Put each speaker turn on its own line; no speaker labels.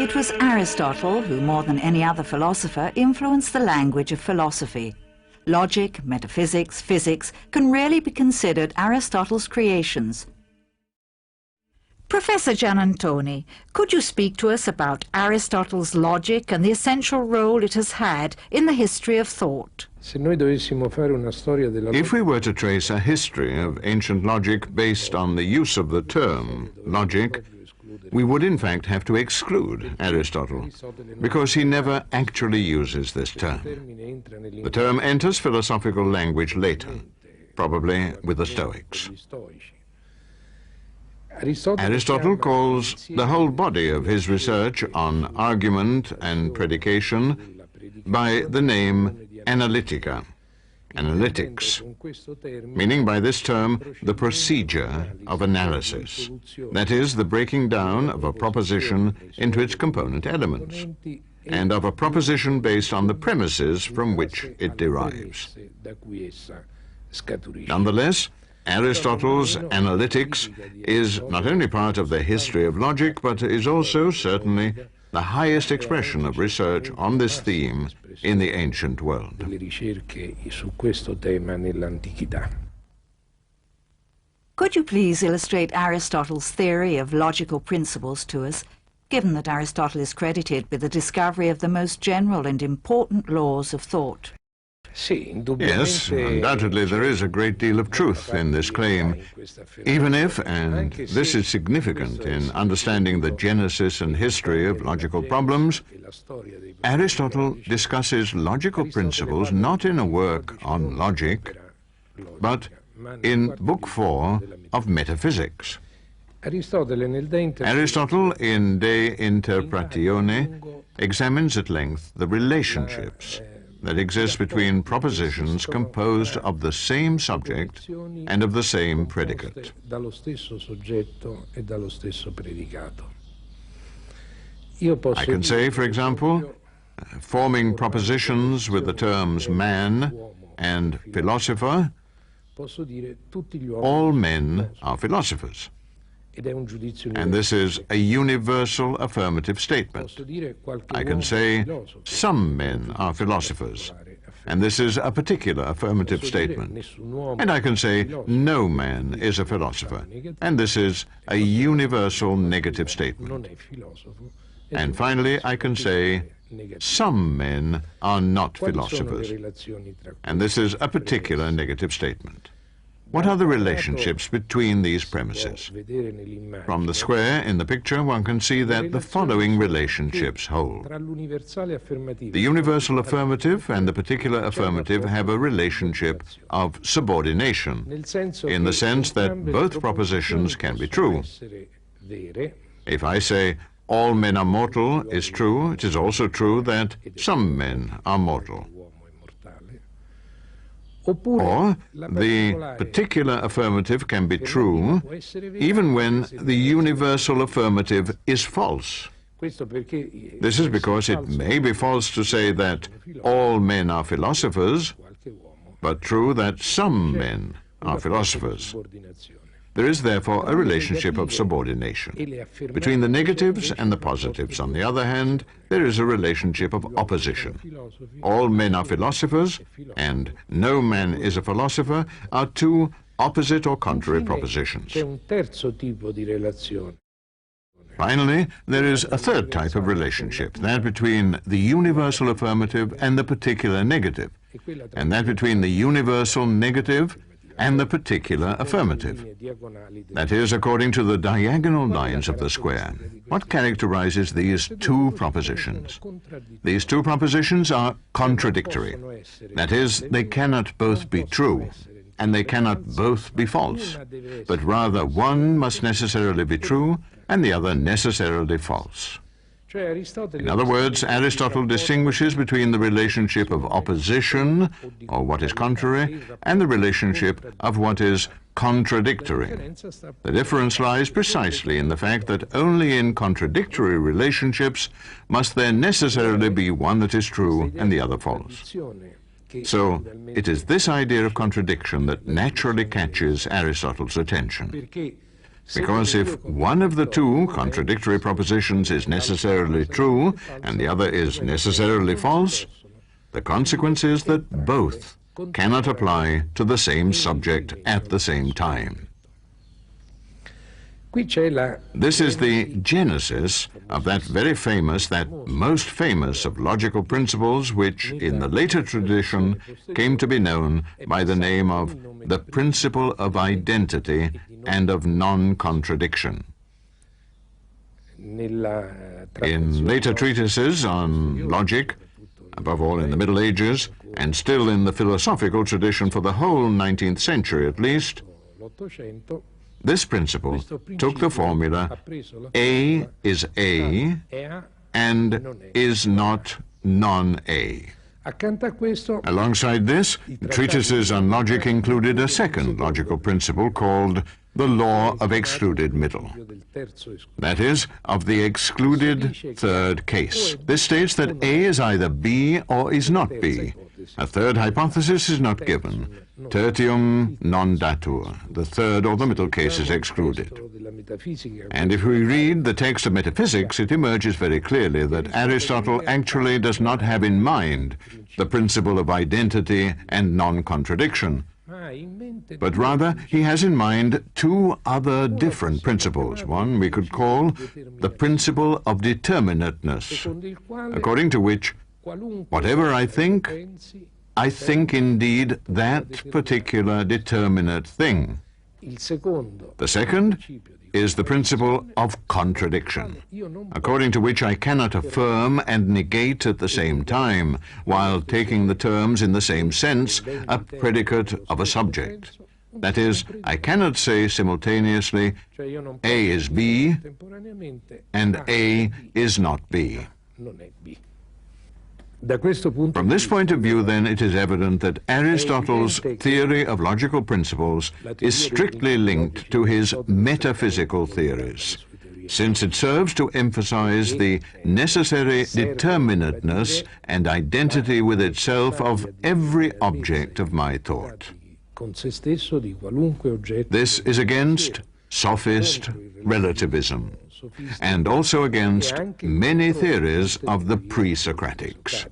It was Aristotle who, more than any other philosopher, influenced the language of philosophy. Logic, metaphysics, physics can really be considered Aristotle's creations. Professor Giannantoni, could you speak to us about Aristotle's logic and the essential role it has had in the history of thought?
If we were to trace a history of ancient logic based on the use of the term logic, we would in fact have to exclude Aristotle, because he never actually uses this term. The term enters philosophical language later, probably with the Stoics. Aristotle calls the whole body of his research on argument and predication by the name analytica, analytics, meaning by this term the procedure of analysis, that is, the breaking down of a proposition into its component elements, and of a proposition based on the premises from which it derives. Nonetheless, Aristotle's analytics is not only part of the history of logic, but is also certainly the highest expression of research on this theme in the ancient world.
Could you please illustrate Aristotle's theory of logical principles to us, given that Aristotle is credited with the discovery of the most general and important laws of thought?
Yes, undoubtedly there is a great deal of truth in this claim, even if, and this is significant in understanding the genesis and history of logical problems, Aristotle discusses logical principles not in a work on logic, but in Book 4 of Metaphysics. Aristotle in De Interpretatione examines at length the relationships that exist between propositions composed of the same subject and of the same predicate. I can say, for example, forming propositions with the terms man and philosopher, all men are philosophers. And this is a universal affirmative statement. I can say, some men are philosophers, and this is a particular affirmative statement. And I can say, no man is a philosopher, and this is a universal negative statement. And finally, I can say, some men are not philosophers, and this is a particular negative statement. What are the relationships between these premises? From the square in the picture, one can see that the following relationships hold. The universal affirmative and the particular affirmative have a relationship of subordination, in the sense that both propositions can be true. If I say, all men are mortal is true, it is also true that some men are mortal. Or the particular affirmative can be true even when the universal affirmative is false. This is because it may be false to say that all men are philosophers, but true that some men are philosophers. There is therefore a relationship of subordination. Between the negatives and the positives, on the other hand, there is a relationship of opposition. All men are philosophers, and no man is a philosopher, are two opposite or contrary propositions. Finally, there is a third type of relationship, that between the universal affirmative and the particular negative, and that between the universal negative and the particular affirmative. That is, according to the diagonal lines of the square. What characterizes these two propositions? These two propositions are contradictory. That is, they cannot both be true, and they cannot both be false, but rather one must necessarily be true, and the other necessarily false. In other words, Aristotle distinguishes between the relationship of opposition, or what is contrary, and the relationship of what is contradictory. The difference lies precisely in the fact that only in contradictory relationships must there necessarily be one that is true and the other false. So it is this idea of contradiction that naturally catches Aristotle's attention. Because if one of the two contradictory propositions is necessarily true and the other is necessarily false, the consequence is that both cannot apply to the same subject at the same time. This is the genesis of that very famous, that most famous of logical principles which, in the later tradition, came to be known by the name of the principle of identity and of non-contradiction. In later treatises on logic, above all in the Middle Ages, and still in the philosophical tradition for the whole 19th century at least, this principle took the formula A is A and is not non-A. Alongside this, treatises on logic included a second logical principle called the law of excluded middle. That is, of the excluded third case. This states that A is either B or is not B. A third hypothesis is not given. Tertium non datur. The third or the middle case is excluded. And if we read the text of metaphysics, it emerges very clearly that Aristotle actually does not have in mind the principle of identity and non-contradiction, but rather he has in mind two other different principles. One we could call the principle of determinateness, according to which whatever I think indeed that particular determinate thing. The second is the principle of contradiction, according to which I cannot affirm and negate at the same time, while taking the terms in the same sense, a predicate of a subject. That is, I cannot say simultaneously A is B and A is not B. From this point of view, then, it is evident that Aristotle's theory of logical principles is strictly linked to his metaphysical theories, since it serves to emphasize the necessary determinateness and identity with itself of every object of my thought. This is against sophist relativism, and also against many theories of the pre-Socratics.